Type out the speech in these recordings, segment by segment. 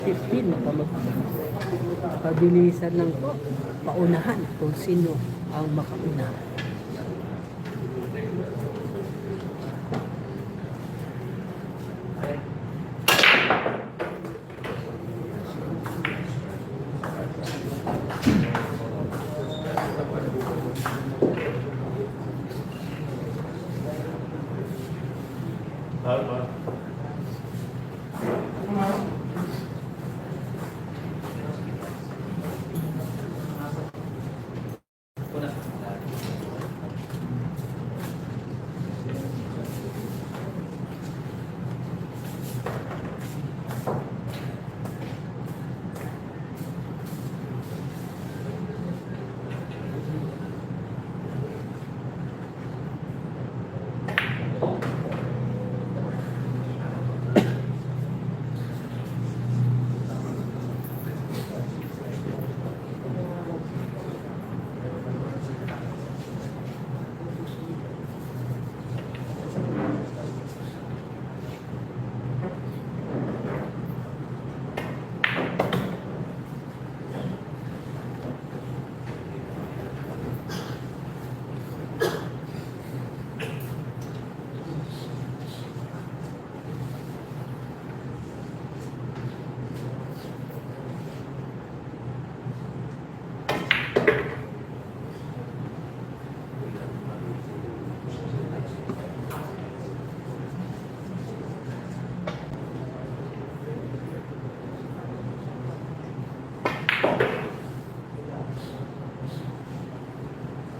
15 pabilisan lang po, paunahan kung sino ang makauna.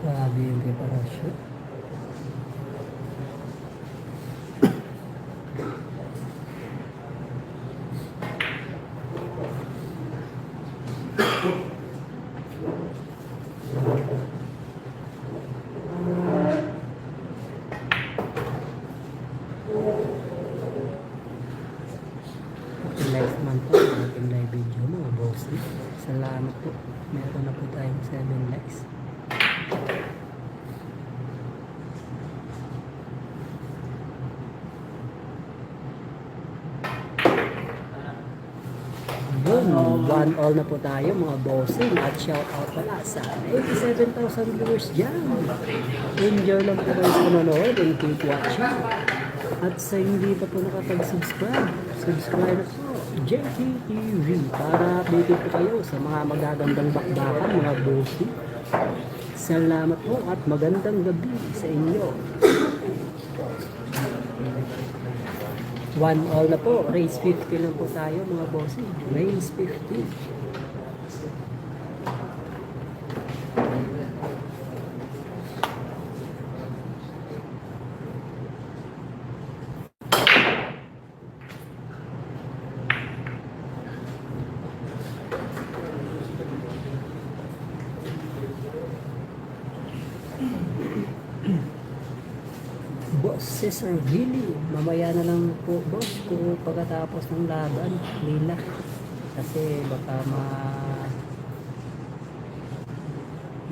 Grabe yung reparasyon. Live man po ang ating live video mga boss. Salamat po. Meron na po tayong 7 likes. Yun, 1 all na po tayo mga bossing at shout out pala sa 87,000 viewers dyan. Enjoy lang po kayo sa manonood and keep watching. At sa hindi pa po nakapag-subscribe, subscribe na po JTTV para updated po kayo sa mga magagandang bakbakan mga bossing. Salamat po at magandang gabi sa inyo. 1 all na po, race 50 lang po tayo mga bossing, race 50. Boss Cesar Billy, mamaya na lang po boss kung pagkatapos ng laban nila kasi baka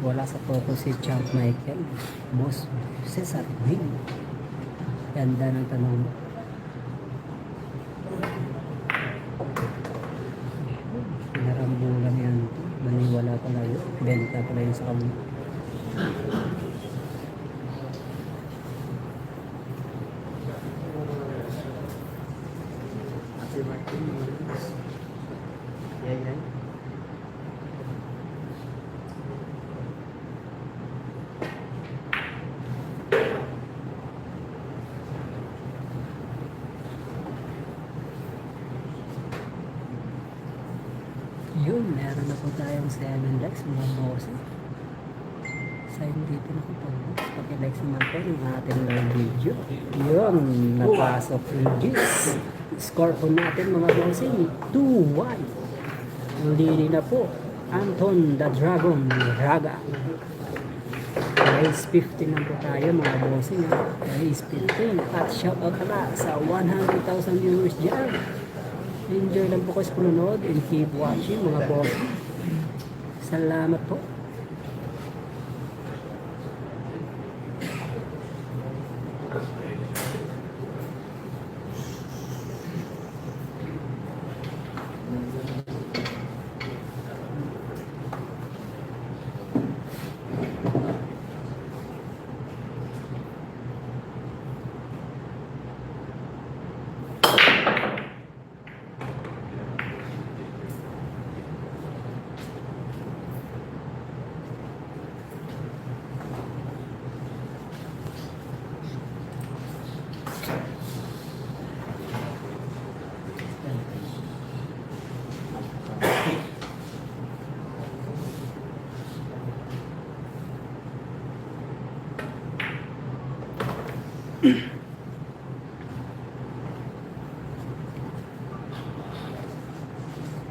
wala sa focus si Champ Michael. Boss Cesar Billy, ganda ng tanong mo. Pinarambulan yan, maniwala pala yun, benta pala yun sa kanya. Yun, meron na po tayong 7 likes mga boss. Sa hindi po nakapag-box, pag-likes naman po yung ating live video. Yun, napasok yung Gis. Score po natin mga bossing, 2-1. Lili na po, Anton the Dragon Raga. Race 15 na po tayo mga bossing. Race 15 at shout out pala sa 100,000 viewers dyan. Enjoy lang po kayo sa panonood and keep watching mga boss. Salamat po.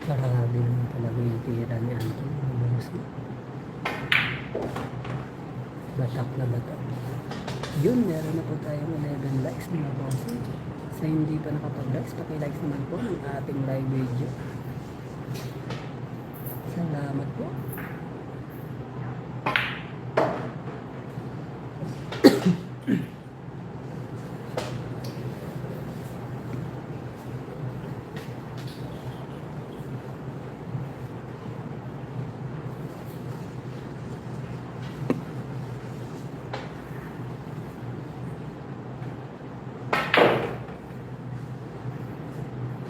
Grabe naman talaga yung tira ni Anton. Batak na batak. Yun, meron na po tayong 11 likes mga bossing. Sa hindi pa nakapag-likes, paki-likes naman po ng ating live video. Salamat po.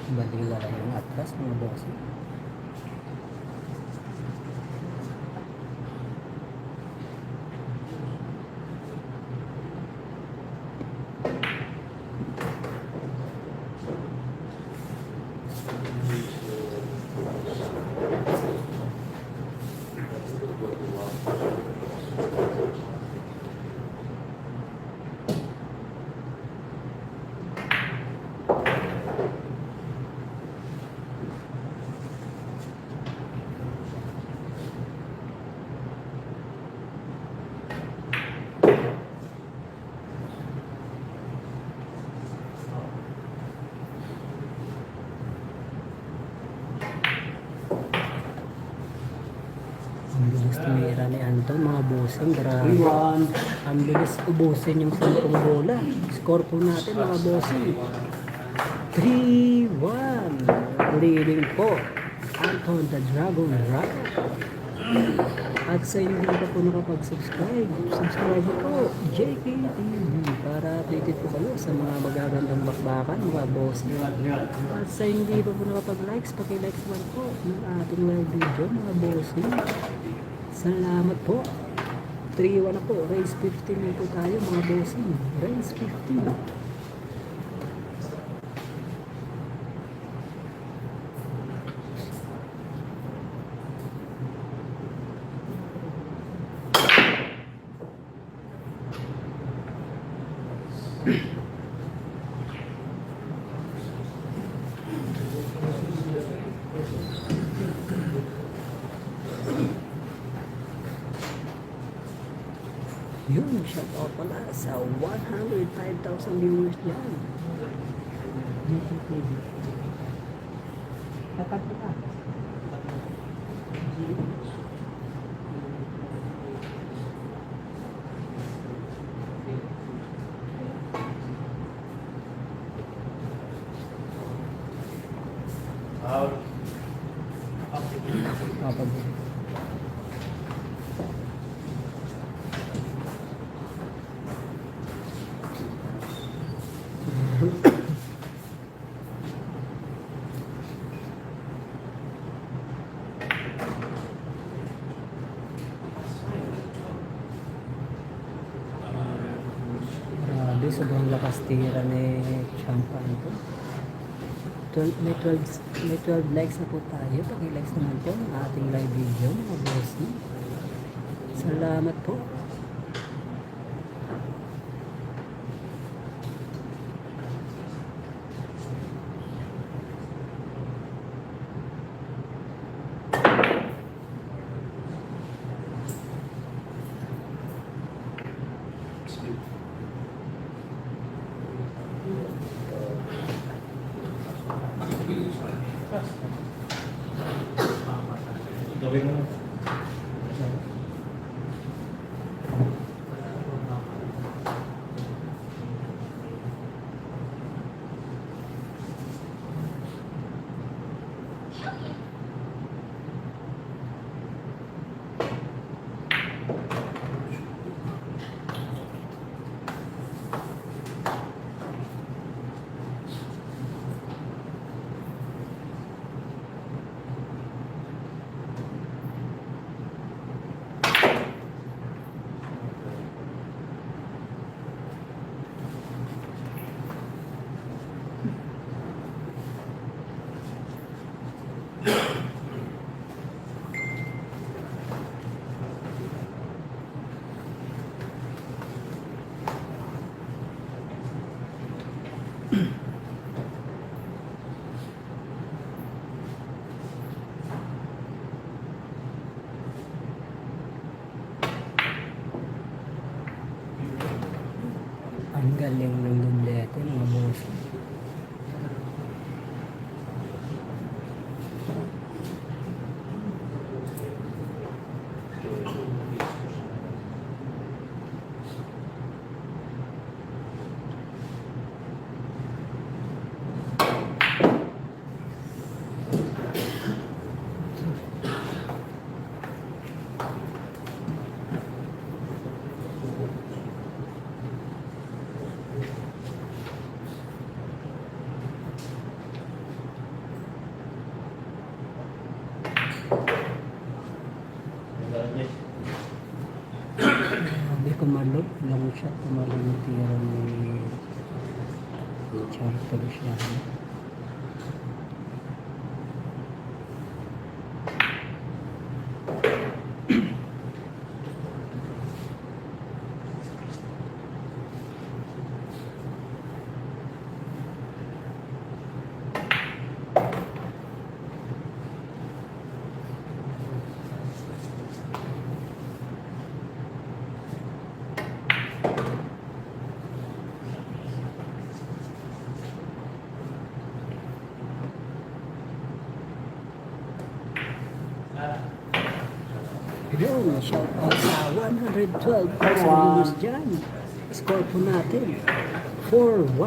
Baliwala yung atras mga bossing. Ang bilis tumira ni Anton mga bossing. Grabe. Ang bilis ubusin yung 10 bola. Score po natin mga bossing. 3-1. Leading po Anton the Dragon Rocket. At sa hindi pa po nakapag-subscribe, subscribe po JKTV para updated po kayo sa mga magagandang bakbakan mga bossing. At sa hindi pa po nakapag-likes, paki-likes naman po ng ating live video mga bossing. Salamat po. 3-1 na po. Race 15 na po tayo mga bossing. Race 15. Yun, shout out pala sa 105,000 viewers dyan. Tatat ka. Kapag grabe, sobrang lakas tira ni Champa ito. May 12 likes na po tayo. Paki-likes naman po ng ating live video mga bossing. Salamat po. Gawin mo. Ang galing ng lunete mga boss. Sabi ko malog, long shot, kumalong yung tira ni Charles Feliciano. Yun, shout out sa 112,000 viewers dyan. Score po natin 4-1.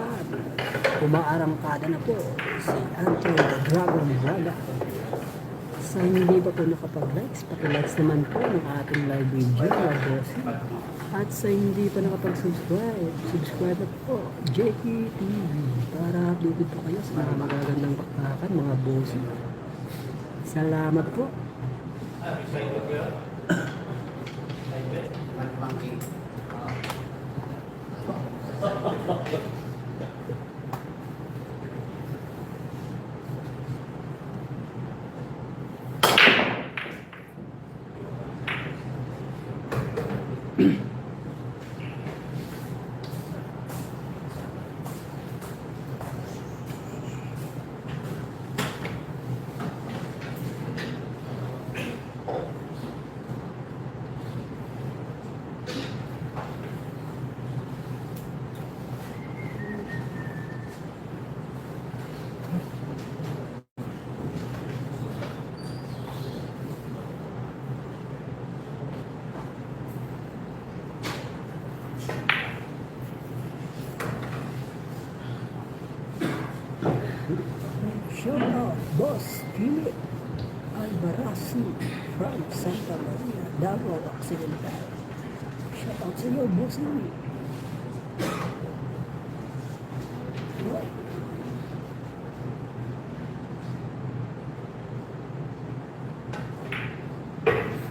Umaarangkada na po si Anton the Dragon Braga. Sa hindi pa po nakapag-likes, paki-likes naman po ng ating live video mga bossing. At sa hindi pa nakapag-subscribe, subscribe na po JE TV para updated po kayo sa mga magagandang bakbakan mga bossing. Salamat po. Shout out Boss Philip Albarasi from Santa Maria, Davao Occidental. Shout out sa iyo, Boss Philip.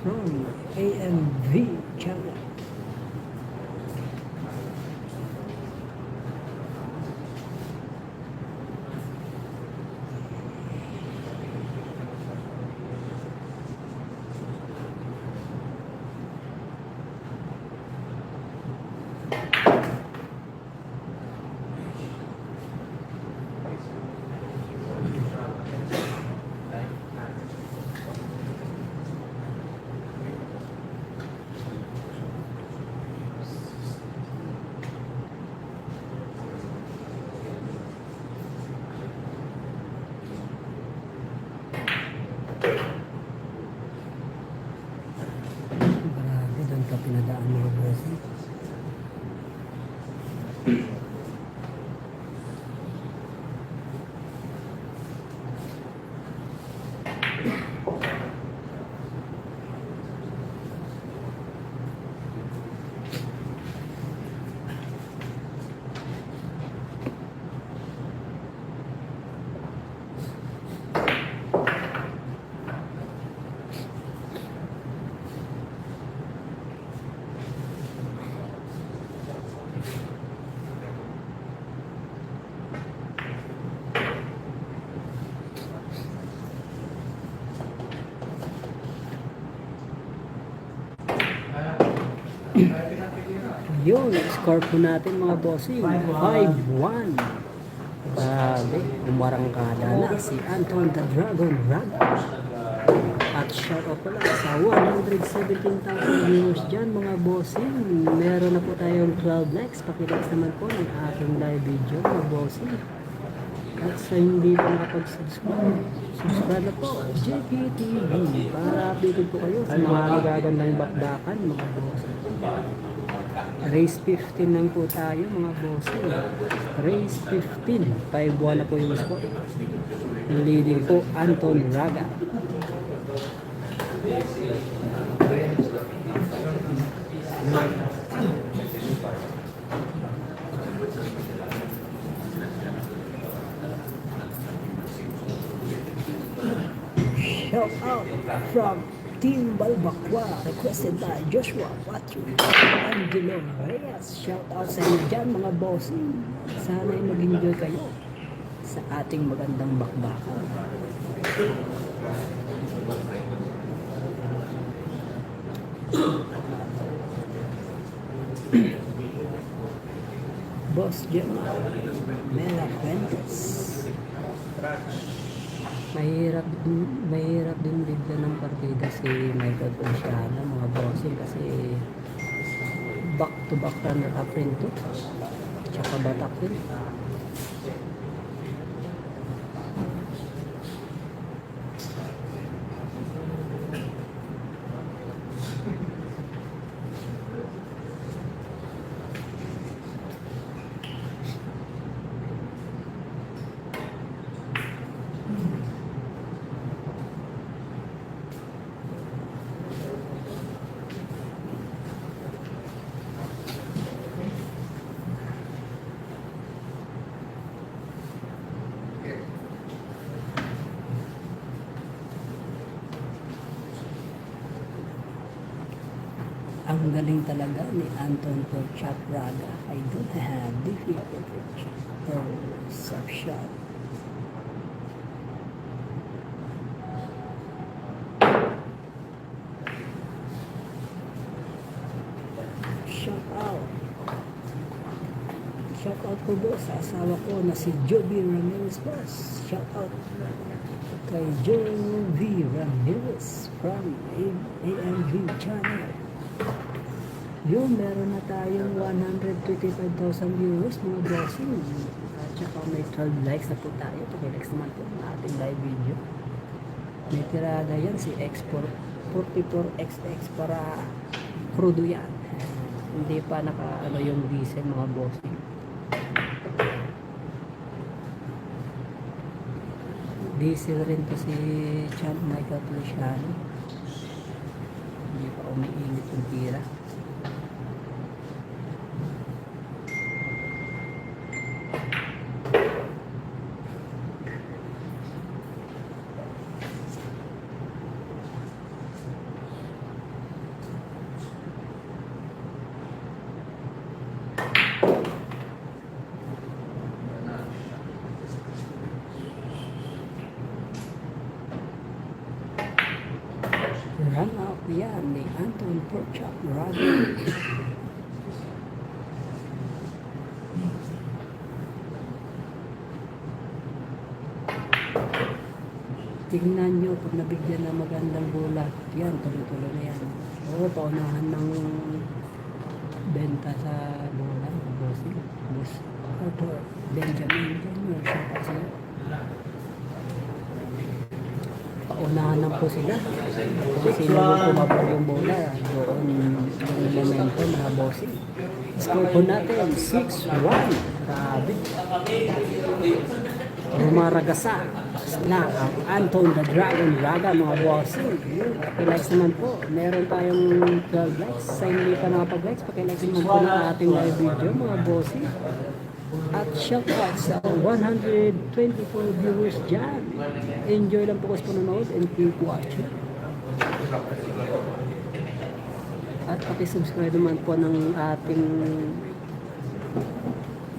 From AMV channel. Grabe, doon ka pinadaan mga bossing. Yun, score po natin mga bossing 5-1. Grabe, umarangkada na si Anton the Dragon Braga. At shout out pala sa 117,000 viewers dyan mga bossing. Meron na po tayong 12 likes. Pakilikes naman po ng aking live video mga bossing. At sa hindi pa nakapag-subscribe, subscribe na po JKTV para updated po kayo sa mga magagandang bakbakan mga bossing. Race 15 lang po tayo mga bossing. Race 15. 5-1 na po yung score. Leading po Anton Raga. Shout out from Team Balbakwa, requested by Joshua Patrick Angelo Reyes. Shout out sa inyo dyan mga bossing. Sana ay mag-enjoy kayo sa ating magandang bakbakan. Boss Gemma Mela Fuentes. Mahirap din bigla ng partida si Michael Feliciano mga bossing kasi back to back runner up rin to tsaka batak din. Ang galing talaga ni Anton Porchak Raga. I don't have difficulty or sub-shot. Shout out. Shout out ko po sa asawa ko na si Joby Ramirez boss. Shout out kay Joby Ramirez from AMV channel. Yun, meron na tayong 125,000 viewers mga bossing. At saka may 12 likes na po tayo. Pakilikes naman po ng ating live video. May tirada yan si X44XX para crudo yan. Hindi pa naka yung diesel mga bossing. Diesel rin to si Champ Michael Feliciano. Hindi pa umiinit yung tira. Run out yan ni Anton Porchak Raga. Tingnan nyo pag nabigyan ng magandang bulat yan, tuloy-tuloy na yan. Oo, paunahan ng benta sa bulan bossing boss Arthur Benjamin Jr. siya kasi paunahan lang po sila kung sino mo pumabal yung bola doon yung momento mga bossing. Score po natin 6-1. Grabe, rumaragasa na ang Anton the Dragon Raga mga bossing. Pakilikes naman po, meron tayong 12 likes. Sa hindi pa nakapag-likes, pakilikes naman po ng ating live video mga bossing. At shout out sa 124 viewers dyan. Enjoy lang po kasi panonood and keep watching. At pakisubscribe naman po ng ating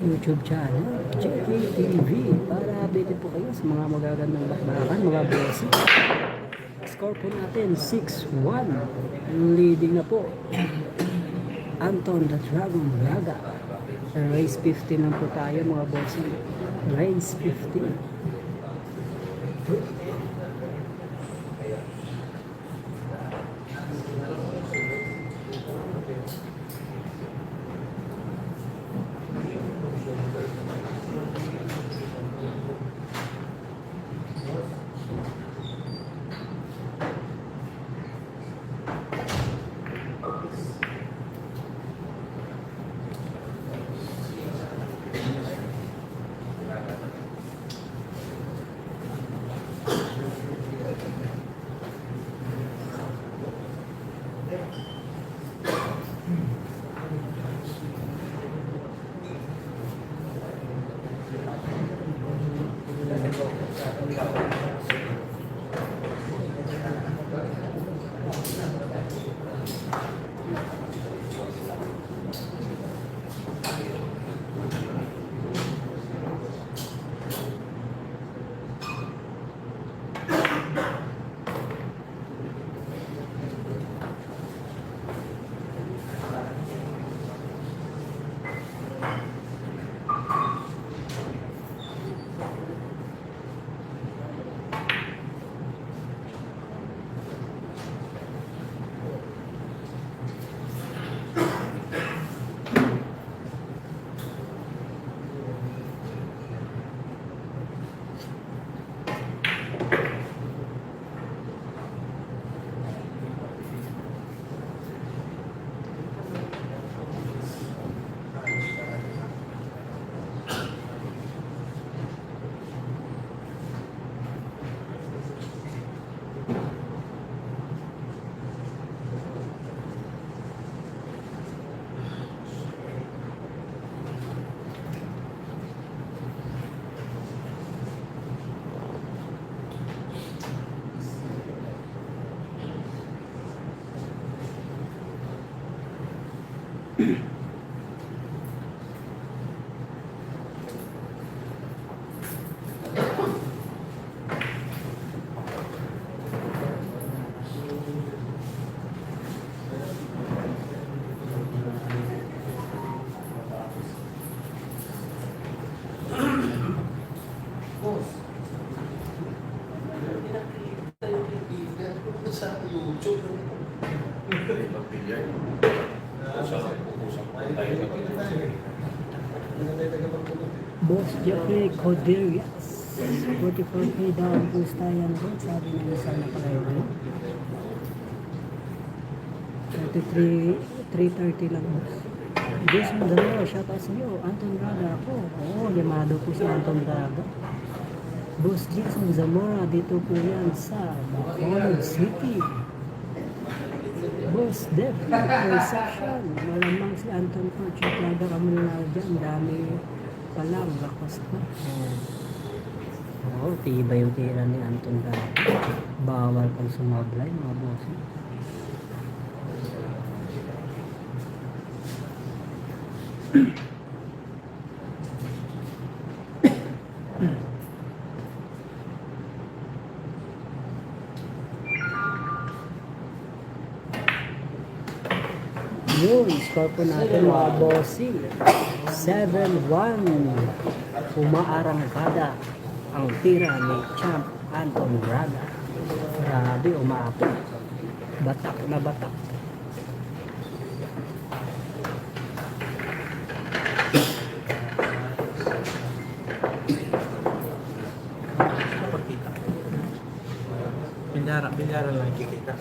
YouTube channel, JKTV, para updated po kayo sa mga magagandang bakbakan, mga bossing. Score po natin 6-1. Leading na po Anton the Dragon Raga. Race 15 lang po tayo mga bossing. Race 15. 5 Sa YouTube. Boss Jeffrey Coderias. 44K daw ang pusta yan doon. Sabi ng isa na palayo. 330 lang boss. Jason Dalo, shout out sa iyo. Anton Braga ako. Oo, limado po si Anton Braga. Boss Jason Zamora, dito po yan sa Bacolod City. Boss Def, reception. Malamang si Anton Porch. Talaga kami na dyan. Dami palang lakos ko. Oo, tiba yung tira ni Anton Braga. Bawal kang sumablay mga boss. Yun, score po natin mga bossing. 7-1. Umaarangkada ang tira ni Champ Anton Braga. Grabe, umaapo. Batak na batak. Bilyara lang kikita.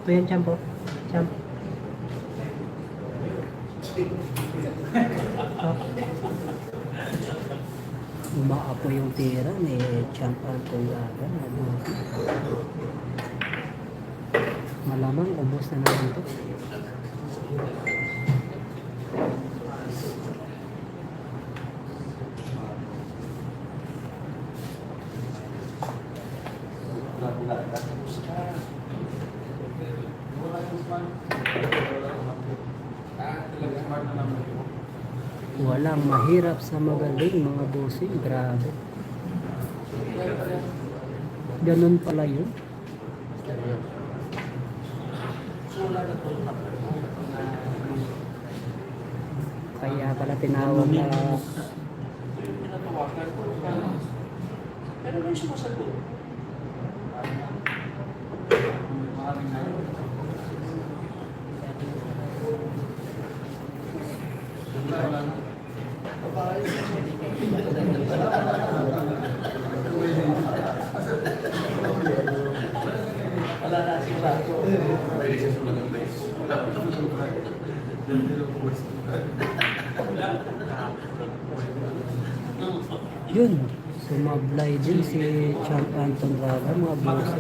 Ito yan, Champ po. Champ. Umaapo yung tira ni Champ Anton Braga. Malamang ubos na naman ito. Walang mahirap sa magaling mga bossing. Grabe. Ganun pala yun. Kaya pala tinawag na Pero may sumasagot. Wala na si Bato. yun. Sumablay din si Champ Anton Braga mga boss.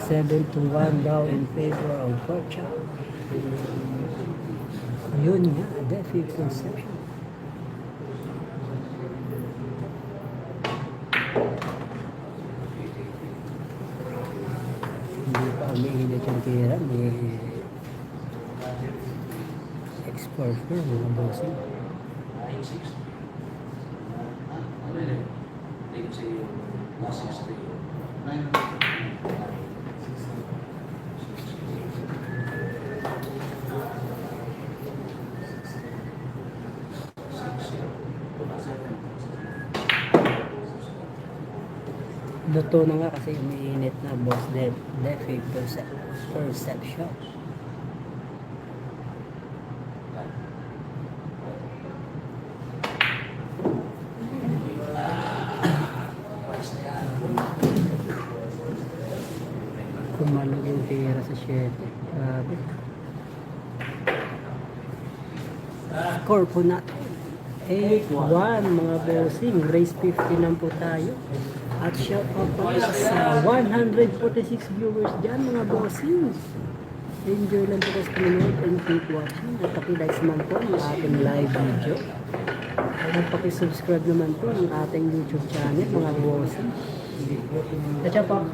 7-1 daw in favor of Porcha. Yun nga, Defi Conception. Hindi pa umiinit yung tira, may export for mga bossing. Luto na nga kasi umiinit na boss Defi Perception. Kumalog yung tira sa 7. Grabe. Score po natin 8-1 mga bossing. Race 50 lang po tayo. At shout out pala sa 146 viewers dyan mga bossing. Enjoy lang po kayo sa panonood and keep watching. At pakilike naman po ang ating live video. At pakisubscribe naman po ang ating YouTube channel mga bossing. At siya po.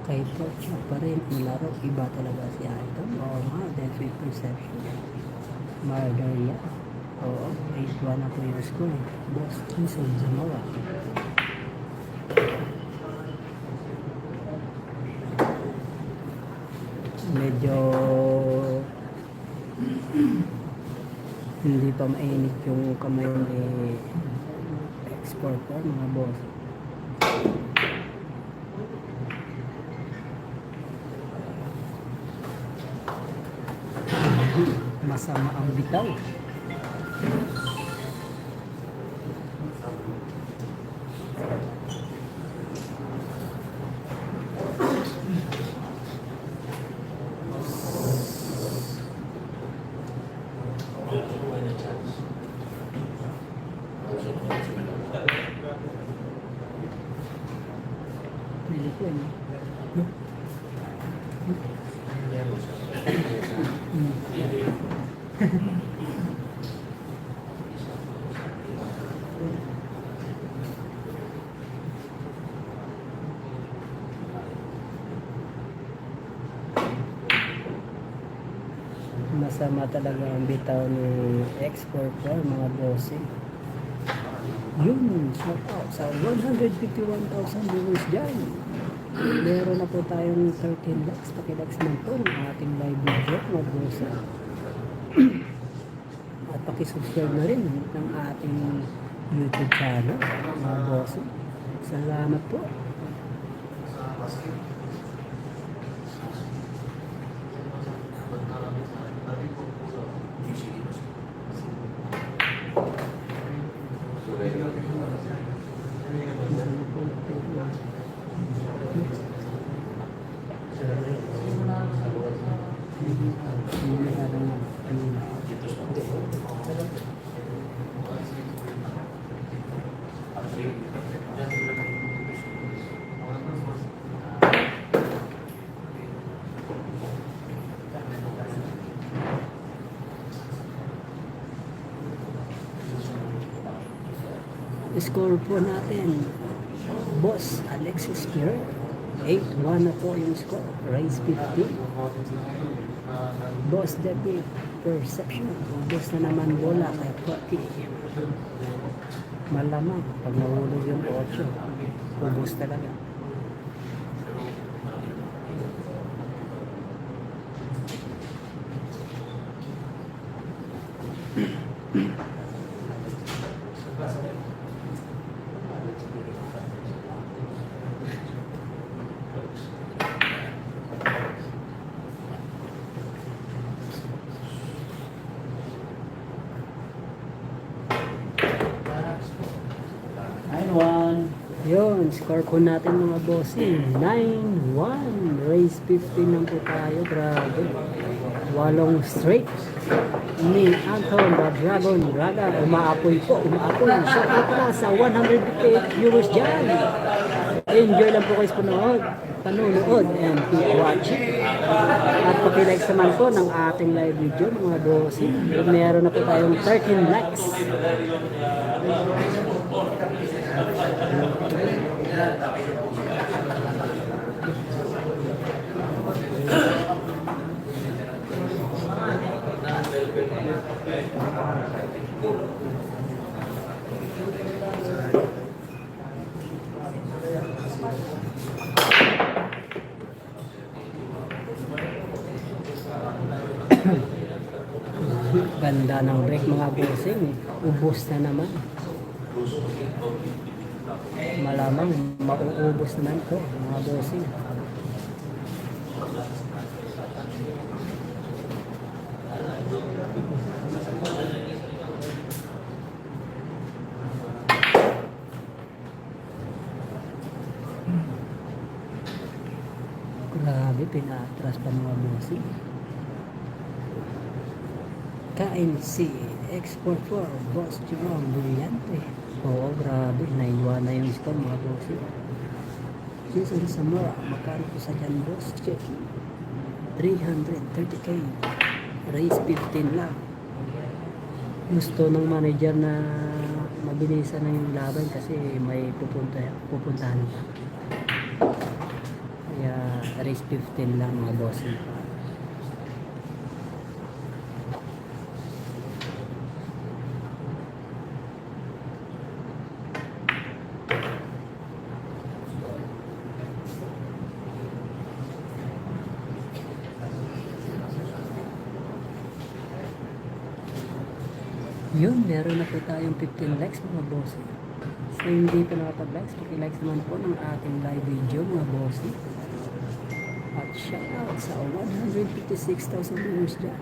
Kahit Pocho pa rin ang laro, iba talaga si Idol. Oo nga, that's with perception. Murder yan. Oo, 8-1 na po yung score. Boss, Kinson, Zamora. Medyo hindi pa mainit yung kamay ni exporter mga boss. Masama ang bitaw. Nilipin. Masama talaga ang bitaw ni exporter mga bossing. Yun, shout out sa 151,000 viewers dyan. Meron na po tayong 13 likes. Pakilike naman po ng ating live video mga bossing. At pakisubscribe na rin ng ating YouTube channel mga bossing. Salamat po. Score po natin Boss Alexis Pierre 8-1 na po yung score. Raise 50. Boss David Perception ubos na naman bola kay Pocky. Malamang pag nahulog yung 8 ubos talaga. Yun, score po natin mga bossing 9-1, raise 15 lang po tayo. Grabe, 8 straight ni Anton the Dragon Raga. Umaapoy po, umaapoy. Shout out pala sa 158 viewers dyan. Enjoy lang po kayo sa panonood and keep watching. At pakilike naman po ng ating live video mga bossing. Meron na po tayong 13 likes. Ganda ng brake mga bossing. Ubos na naman. Malamang mauubos naman to mga bossing. Grabe, pinaatras pa mga bossing. KNC Export 4 Boss Jerome Brillante. Oo, grabe, naiwan na yung score mga bossing. Jason Zamora, magkano po sa dyan boss? Check. 330k. Race 15 lang. Gusto ng manager na mabilisan na yung laban kasi may pupuntahan pa. Kaya race 15 lang mga bossing. Yun, meron na po tayong 15 likes mga boss. So hindi pa nakapag-likes, paki-likes naman po ng ating live video mga boss. At shout out sa 156,000 viewers dyan.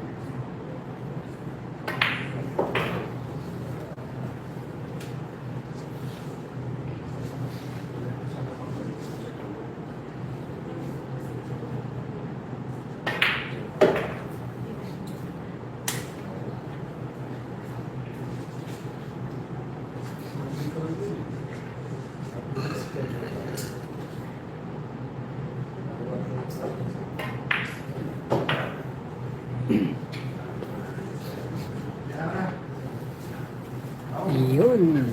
Yun.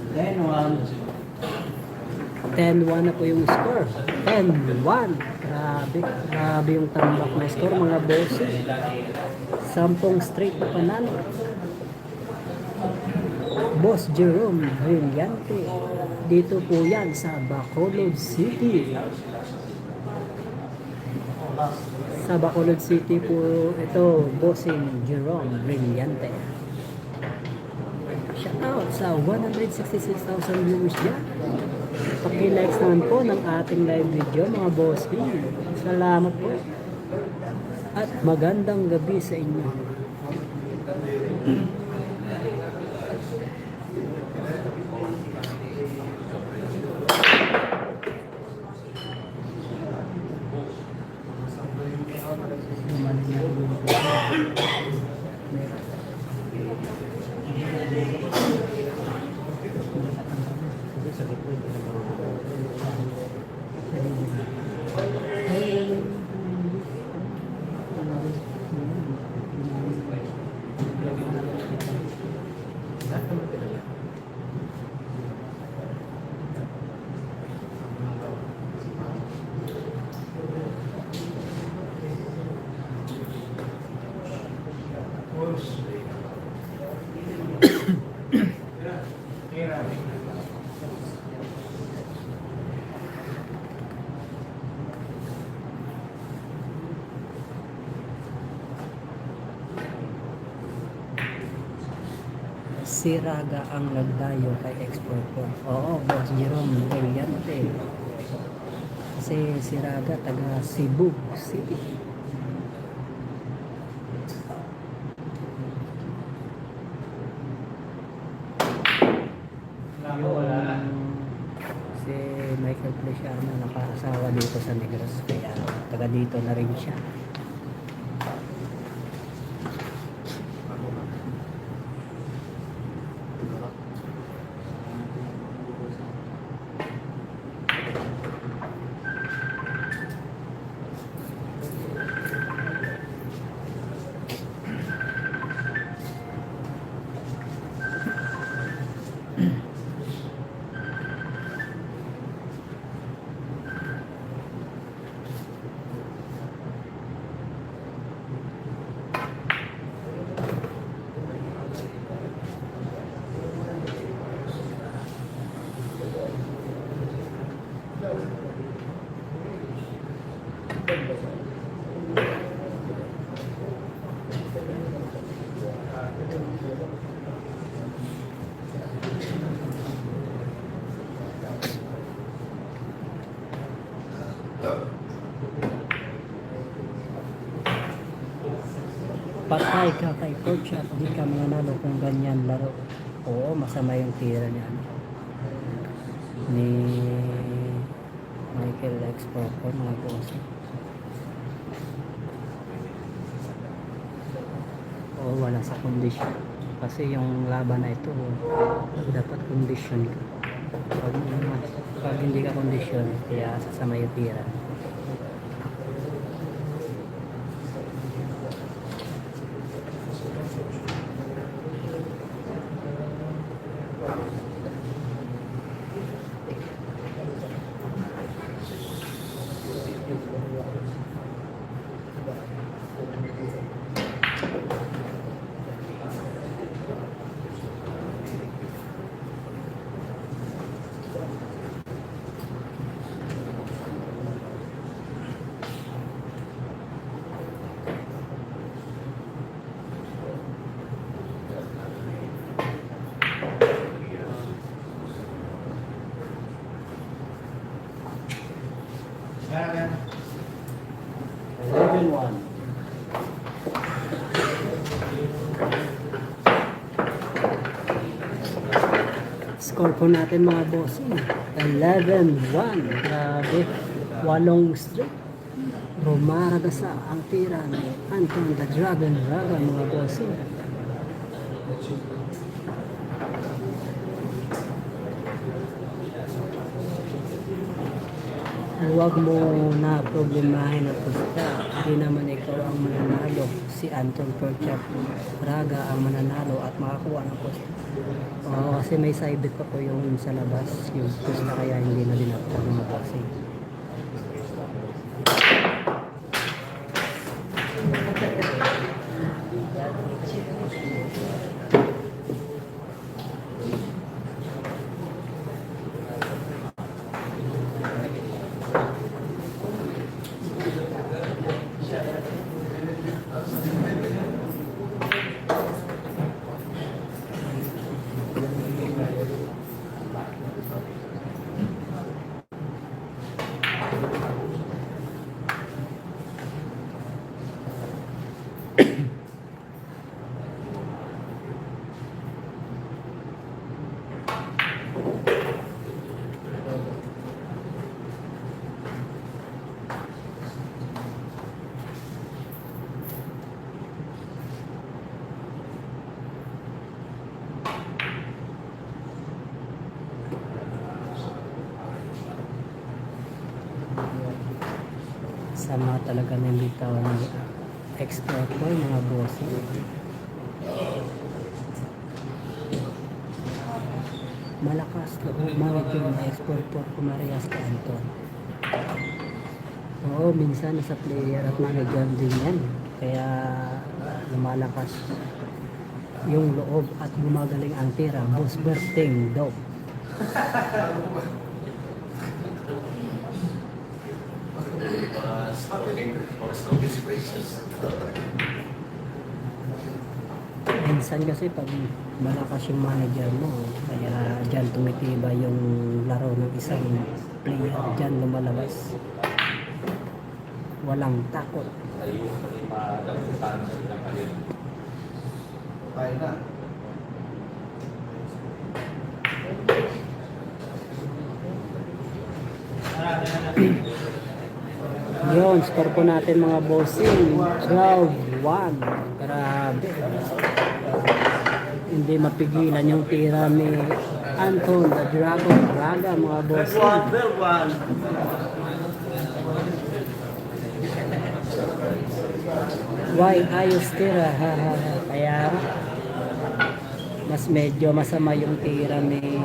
10-1 na po yung score. 10-1. Grabe. Grabe yung tambak na score mga boss. 10 straight na panalo. Boss Jerome Brillante. Dito po yan sa Bacolod City. Sa Bacolod City po ito, Bossing Jerome Brillante. Shout out sa 166,000 viewers dyan. Paki-likes naman po ng ating live video mga bossing. Salamat po. At magandang gabi sa inyo. Si Raga ang nagdayo kay Export 4. Oo, Boss Jerome Brillante. Kasi si Raga taga Cebu City. Si Michael Plesiano nakaasawa dito sa Negros. Kaya taga dito na rin siya. Patay ka kay coach at di ka mananalo kung ganyan laro. Oo, masama yung tira niya. Ni Michael Exporter, mga boss. Oo, wala sa kondisyon. Kasi yung laban na ito, dapat kondisyon ka. Pag hindi ka kondisyon, kaya sasama yung tira. Kaya 11-1. Score po natin mga bossing. 11-1. Grabe. 8 straight. Rumaragasa ang tira ni Anton the Dragon Raga, mga bossing. Huwag mo na problemahin at pusta. Hindi naman ikaw ang mananalo. Si Anton Porchak Raga ang mananalo at makakuha ng pusta. Kasi may side bet pa po yung sa labas. Yung pusta kaya hindi na dinapag ng boxing. Sama talaga ng bitaw ng expert ko, mga boss. Malakas to. Mawag yung expert po kumarias ka Anton. Oo, minsan nasa player at manager din yan. Kaya lumalakas yung loob at gumagaling ang tira. Boss Berting daw. Minsan kasi pag malakas yung manager mo, kaya dyan tumitibay yung laro ng isang player, dyan lumalabas. Walang takot. Kaya na. Yun, score po natin mga bossing. 12-1. Grabe. Hindi mapigilan yung tira ni Anton the Dragon Raga, mga bossing. Why ayos tira? Kaya mas medyo masama yung tira ni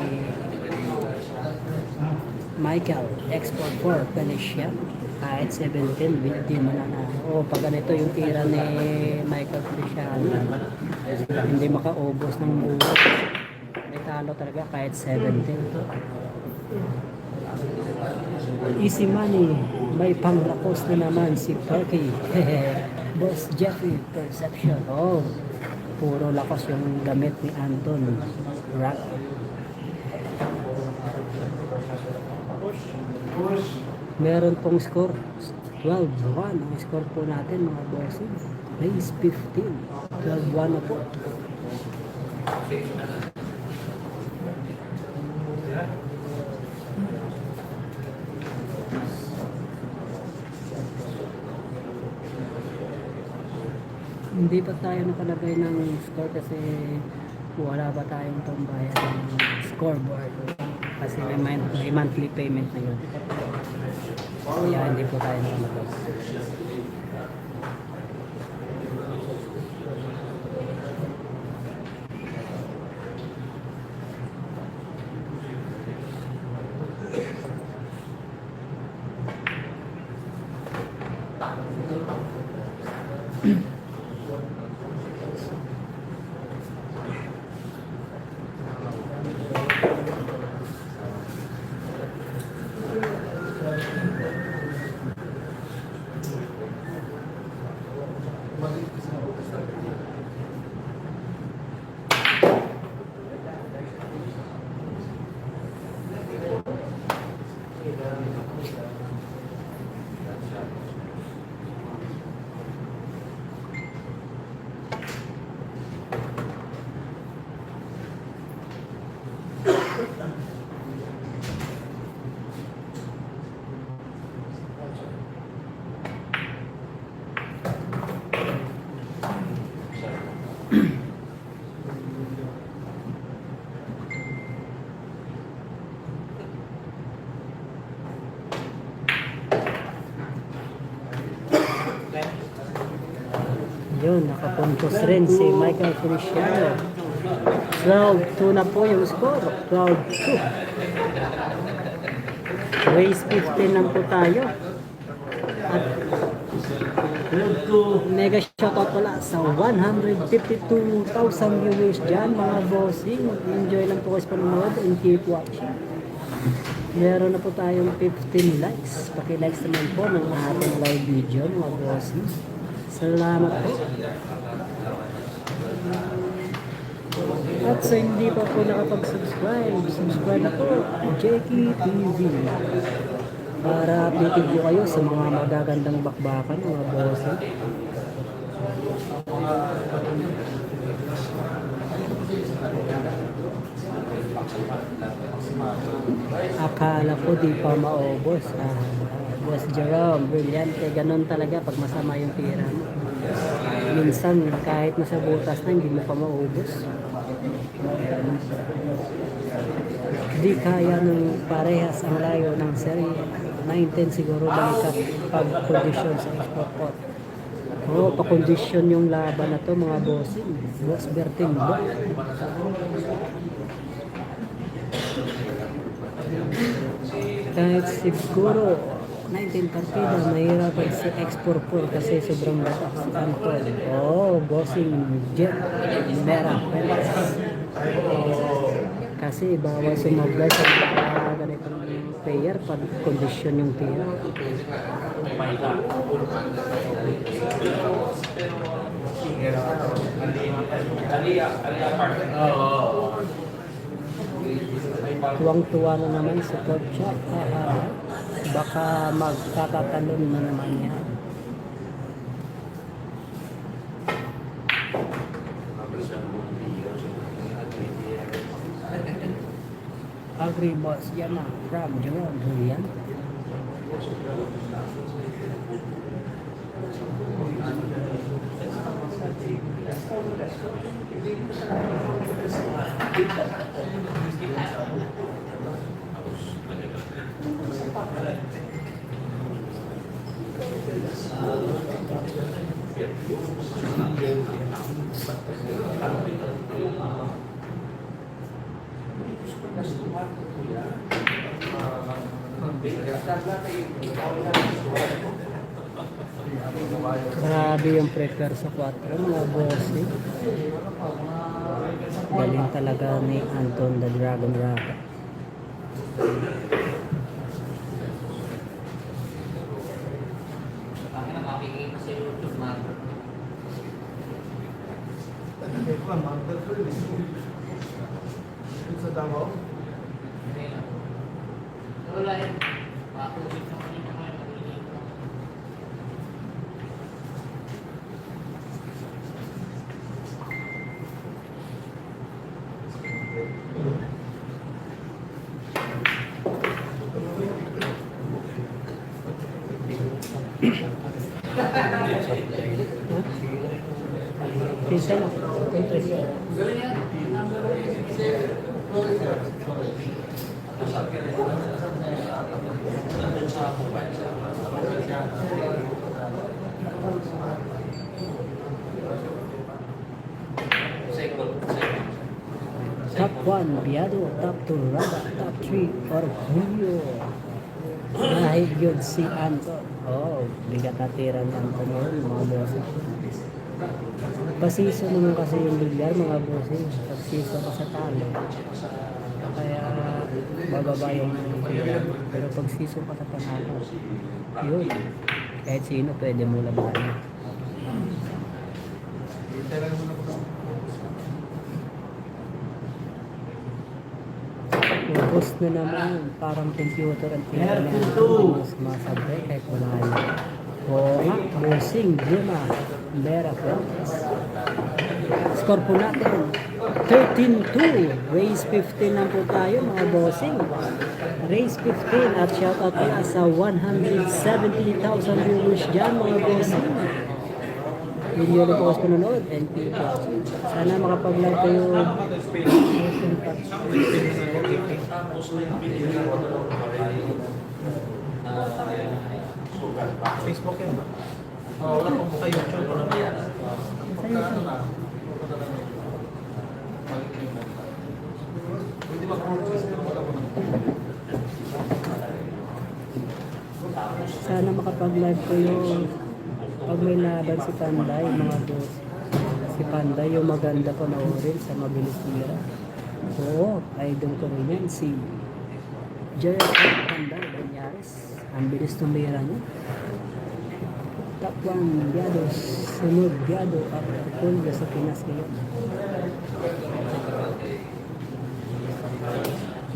Michael Export 4 Felicia. Kahit 17, hindi mananalo. Pag ganito yung tira ni Michael Feliciano, hindi makaubos ng buo. May talo talaga kahit 17. Easy money. May panglakos na naman si Perky. Boss Jeffy Perception. Puro lakas yung gamit ni Anton Rack. Meron pong score 12-1 ang score po natin, mga bossing. Race 15. 12-1 na po. Hindi pa tayo nakalagay ng score kasi wala pa tayong tambayan ng scoreboard. Kasi may monthly payment na yun. Kaya hindi po tayo nakalagay. Yun, nakapuntos rin si Michael Feliciano. 12-2 na po yung score. 12-2. Race 15 lang po tayo. At mega shoutout pala sa 152,000 viewers dyan mga bossing. Enjoy lang po kayo sa panonood and keep watching. Meron na po tayong 15 likes. Paki-likes naman po ng ating live video mga bossing. Salamat po. At sa hindi pa po nakapag-subscribe, subscribe na po Jackie TV para updated po kayo sa mga magagandang bakbakan mga bossing. Akala ko di pa maubos. Boss Jerome, brilyante. Ganon talaga pag masama yung tira mo. Minsan, kahit nasa butas na, hindi mo pa maubos. Di kaya ng parehas ang layo ng serye. 19 siguro balikat pag-condition sa export pot. Oo, pa-condition yung laban na to mga bossing. Boss Bertingbo. Kahit siguro 19 partida, mahirapan si export po kasi sobrang bata si Anton. Oh, bossing Jet Mera Perez. Kasi bawal sumabay sa ganitong player pag kondisyon yung tira. Tuwang-tuwa na naman sa top shot. Baka magkakatalon na naman yan. Agree boss, yan na. From Jerome Julian. Grabe yung prepare sa 4 mga bossing. Galing talaga ni Anton the Dragon Rocket. Kisa na. Interest. Top 1, Biado. Top 2, Rada. Top 3, Orgullo. Dahil yun si Anton. Oh, bigat natira ng Anton yun, mga bossing. Pasiso naman kasi yung bilyar, mga bossing. Pagsiso ka sa talo. Kaya bababa yung bilyar. Pero pagsiso ka sa panalo, yun. Kahit sino pwede mo labanan. Ubus na naman, parang computer ang tingnan niya. Sumasabay kahit wala yun. Oo nga, bossing, yun na. Mera Flores. Score po natin, 13-2. Race 15 lang po tayo, mga bossing. Race 15 at shoutout pala sa 170,000 viewers dyan, mga bossing. Video na po kasi nanonood and keep watching. Sana makapag-like kayo. Facebook yan ba? Wala po sa YouTube. Pwede ba kung Sana makapag-live kayo pag may laban si Panday, mga boss. Si Panday yung maganda panoorin sa mabilis nila. Oo, idol ko rin yan. Si Gerald Panday, Banyares. Ang bilis tumira niya. Top 1, Biado. Sunod, Biado. After Pulga sa Pinas ngayon.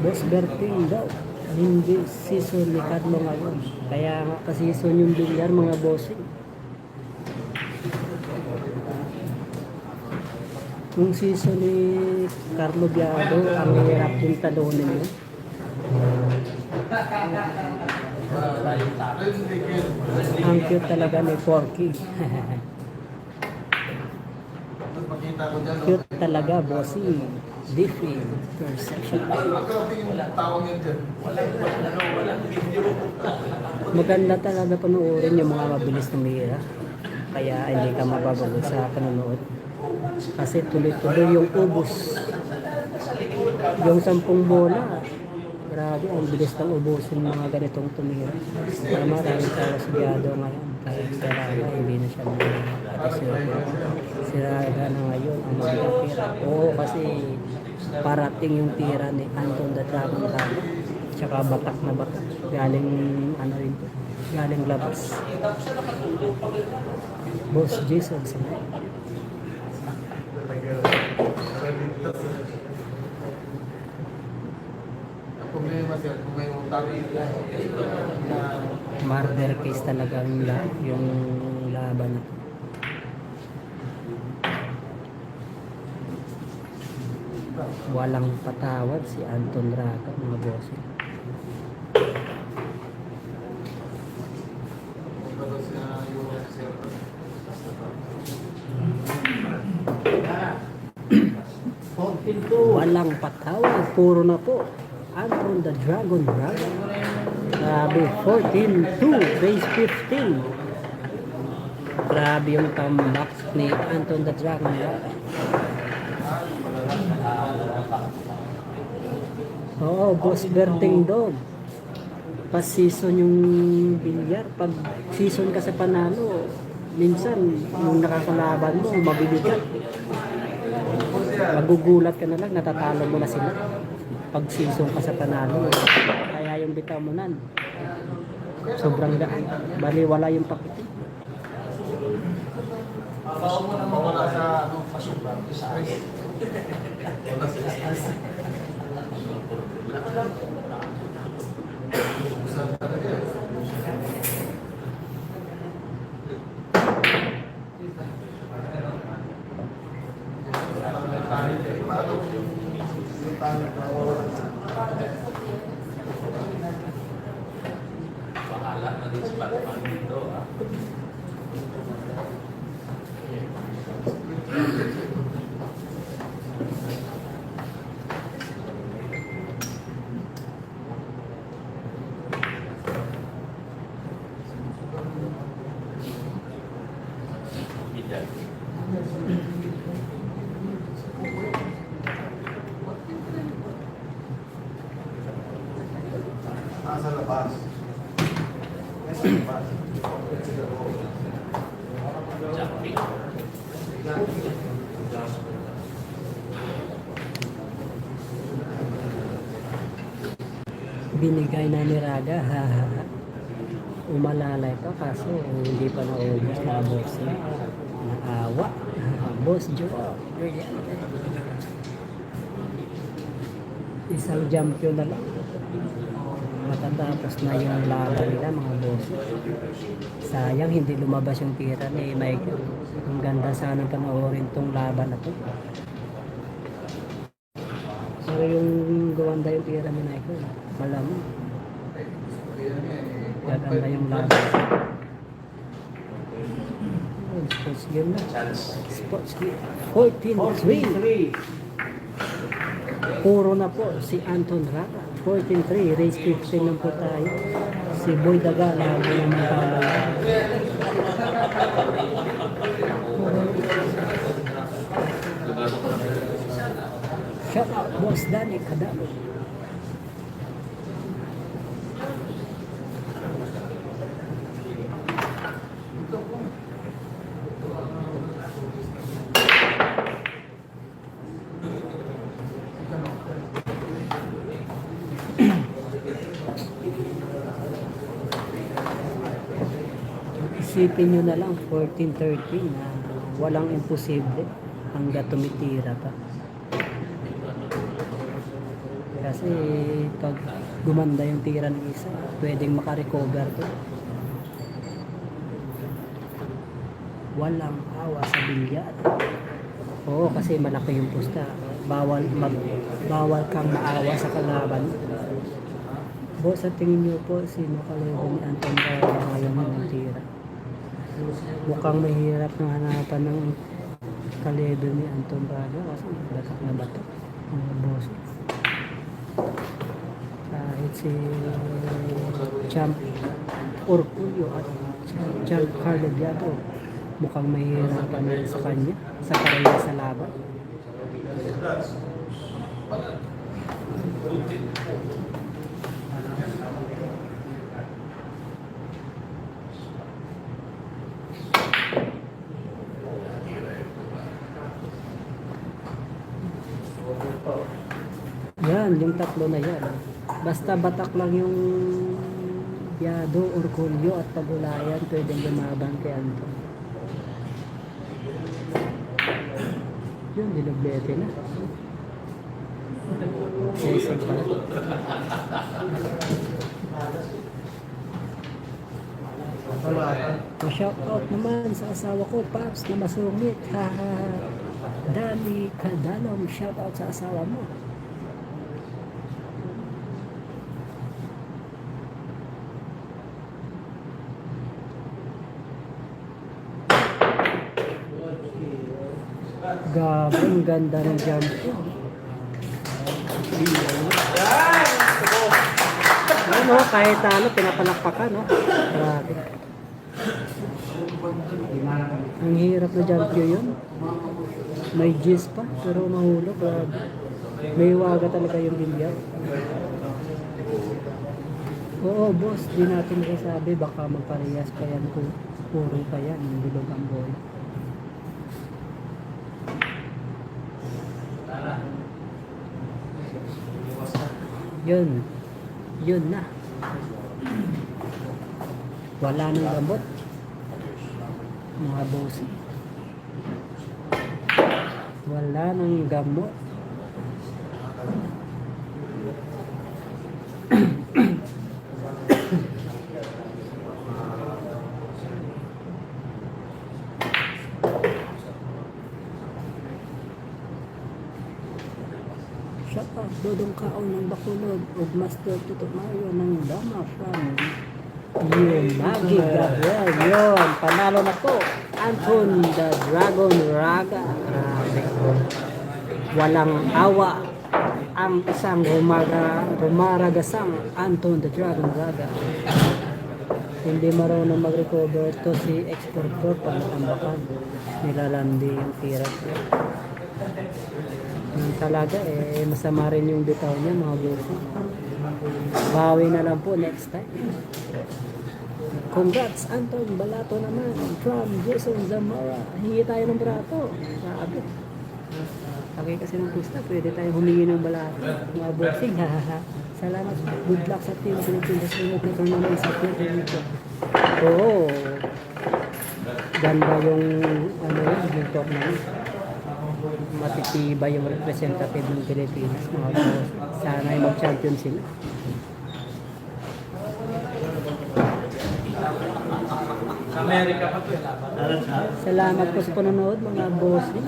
Boss Berting daw. Hindi season ni Carlo ngayon. Kaya nga pa-season yung bilyar, mga bossing. Yung season ni Carlo Biado, ang hirap yung talunin yun. Ang cute talaga ni Porky. Cute talaga, bossy. Different perception. Maganda talaga panoorin yung mga mabilis na mira. Kaya hindi ka mababago sa panonood. Kasi tuloy-tuloy yung ubos. Yung 10 bola. Grabe, ang bilis ng ubusin ng mga ganitong tumira. Kaya maraming tao sa Biado ngayon. Kahit Siraga, hindi na siya Siraga na ngayon ang magkapira. Oo, kasi parating yung tira ni Anton the Dragon Tago. Tsaka batak na batak. Galing, ano rin to, galing labas. Boss Jason sa problema sir, kung may utang murder case talaga yung laban na to. Walang patawad si Anton Raga, mga bossing. Walang patawad, puro na po Anton the Dragon Raga. Grabe, 14-2, base 15. Grabe yung comeback ni Anton the Dragon Raga. Oo, Boss Berting Dog. Pa-season yung bilyar. Pag season ka sa panalo, minsan yung nakakalaban mo, mabibigat. Magugulat ka na lang, natatalo mo na sila. Pag season ka sa panalo, kaya yung bitaw mo nan, sobrang daan. Bali, wala yung pakiti. wala sa pasubang sa Nasa labas. Nasa labas. Binigay na ni Raga, haha. Umalalay pa kaso hindi pa naubos na boss na. Naawa. Boss Joe. Isang champion na lang. Matatapos na yung laban nila mga boss. Sayang hindi lumabas yung tira ni Michael. Ang ganda sana panoorin tong laban na to. Pero yung gawanda yung tira ni Michael, malamang. Gaganda yung laban. Oh, sports game na. Sports game. 14-3. Puro na po si Anton Raka. 14-3. Race 15 lang po tayo. Si Boy Daga lagi naman tama. Shout out Boss Danny Kadalo. Isipin nyo na lang 14-13 na walang imposible hanggat tumitira pa. Kasi pag gumanda yung tira ng isa, pwedeng makarecover to. Walang awa sa bilyar. Oo, kasi malaki yung pusta. Bawal kang maawa sa kalaban. Boss, sa tingin nyo po, sino kalaban ni Anton Raga ngayon ng tira? Mukhang mahirap na hanapan ng kalevel ni Anton Raga kasi batak na batak mga boss. Kahit si Champ Orculio at Champ Carlo Biato, mukhang mahirapan na sa kanya sa karera sa laban. Yan, yung tatlo na yan. Basta batak lang yung Biado, Orculio at Pagulayan, pwedeng lumaban kay Anton. Yun, dinublete na. Yes, shout out naman sa asawa ko, Paps, na masungit. Dali Kadalom, shout out sa asawa mo. Gabi, ang ganda ng jump ko. Ano, kahit ano, pinapalakpakan, no? Grabe. Ang hirap na jump yun. May G's pa, pero mahulog. Grabe. May waga talaga yung bilyar. Oo, boss, di natin masasabi. Baka magparehas pa yan kung puro pa yan. Yung bilog ang boy. Yun. Yun na. Wala nang gamot. Mga boss. Wala nang gamot. Saka dodong kaon ng Bacolod ug Master Tuto Mario ng Dama from yun, Maggie Gabriel, yun, panalo na po Anton the Dragon Raga. Walang awa ang isang rumaragasang Anton the Dragon Raga. Hindi marunong mag-recover to si exporter pag natambakan. Nilalandi yung tira. Yung talaga masama rin yung bitaw niya mga bossing. Bawi na lang po next time. Congrats Anton Balato naman from Jason Zamora. Hingi tayo ng barato. Sabi. Lagay kasi ng pusta, pwede tayo humingi ng balato. Mga bossing, hahaha. Salamat. Good luck sa team Pilipinas. Sunod na tournament sa Pilipinas. Oo. Ganda yung yung tournament. Matitibay yung representative ng Pilipinas. Mga bossing. Sana ay mag-champion sila. Sa Amerika pa ito. Salamat po sa panonood mga bossing.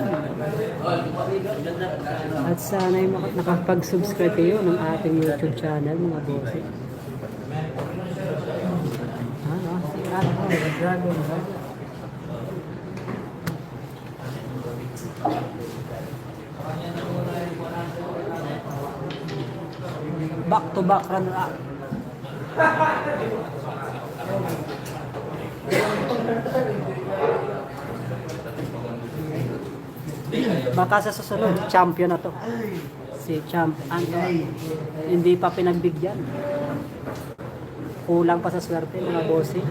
At sana ay nakapag-subscribe kayo ng ating YouTube channel mga bossing. Dragon. Back to back runner up. Baka sa susunod, champion na to. Si Champ Anton. Hindi pa pinagbigyan. Kulang pa sa swerte mga bossing.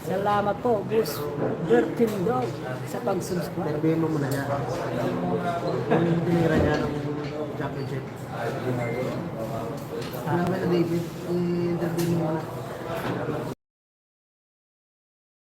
Salamat po, Gus Bertin Dog, sa pag-subscribe. Sabihin mo muna niya. Yung tinira niya ng championship. Ano ba na David? I-interview mo muna.